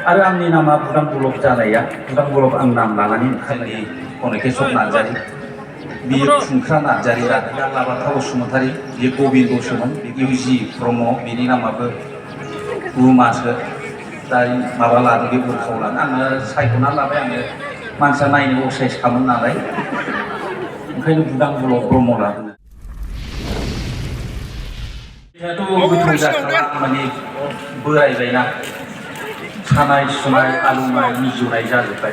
आरो आंनि नामा बुदां बलक जानाया बुदां बलक आं नाम लानानै ओंखारनाय कनकेश्वर नार्जारि बियो खुंख्रा नार्जारि लाबाथा बसुमतारि बियो गबिन्दसोमोन इउजि ब्रह्म बिनि नामाबो रुमासो दा माबा लादों बे बुरखाव लादों आङो सायख'ना लाबाय आङो मानसिया नायनो असाइस खालामो नालाय ओंखायनो बुदां बलक ब्रह्म लादों। बेथ' गोथौ जाखाला माने बोरायबायना सानाय सुनाय आलौनाय मिजुनाय जाजोब्बाय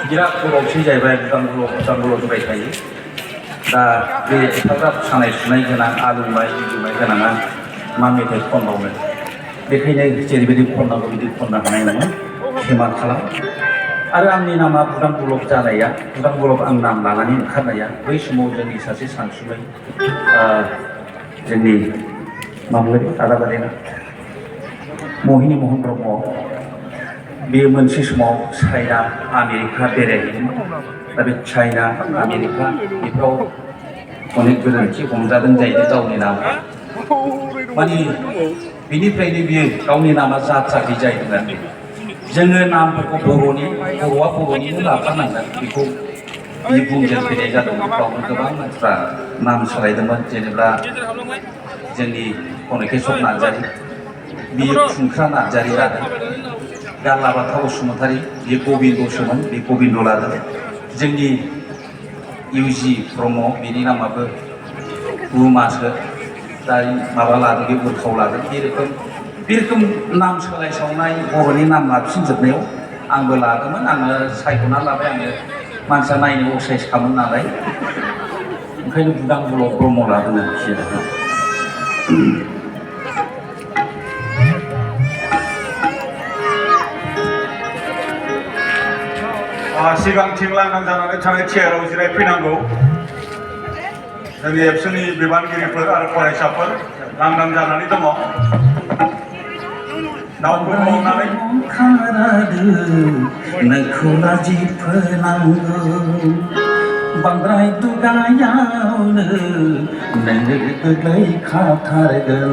बिराद खर'सै जाहैबाय बुदां बलक होबाय थायो दा बे एफाग्राब सानाय सुनाय गोनां आलौनाय मिजुनाय गोनाङा मा मेथाइ खनबावनो बेखायनो जेरैबायदि खननांगौ बिदि खननो हानाय नङा क्षमा खालाम। आरो आंनि नामा बुदां बलक जानाया बुदां बलक आं नाम लानानै ओंखारनाया बै समाव जोंनि सासे सानसुमै जोंनि मामोन आदाबारिना महिनी महन ब्रह्म बेयो मोनसे समाव चाइना आमेरिका बेरायहैदोंमोन दा बे चाइना आमेरिका बेफोराव अनेक गोरोन्थि हमजादों जाहैदों गावनि नाम माने बिनिफ्रायनो बियो गावनि नामा जाथ्राखै जाहैदों आरो जोङो नामफोरखौ बर'आ बर'निनो लाफानांगोन बेखौ बियो बुंजेन फैनाय जादोंमोन गावनो गोबां मानसिफ्रा नाम सोलायदोंमोन जेनेबा जोंनि कनकेश्वर नार्जारि बियो खुंख्रा नार्जारि लादों गारलाबाथा बसुमतारि बियो गबिन्दसोमोन बे गबिन्द लादों जोंनि इउजि ब्रह्म बिनि नामाबो रुमासो दा माबा लादों बे बुरखाव लादों बे रोखोम नाम सोलायसावनाय बर'नि नाम लाफिनजोबनायाव आंबो लादोंमोन आङो सायख'ना लाबाय आङो मानसिया नायनो असाइस खालामो नालाय ओंखायनो बुदां बलक ब्रह्म लादों आरोखि सिगांथिं लांदां जानानै थानाय चेयाराव जिरायफैनांगौ जोंनि एबसुनि बिबानगिरिफोर आरो फरायसाफोर लांदां जानानै दङ दाउखौ मावनानै नोंखौ लाजि फोनांगौ बांद्राय दुगायावनो नोङो गोग्लैखाथारगोन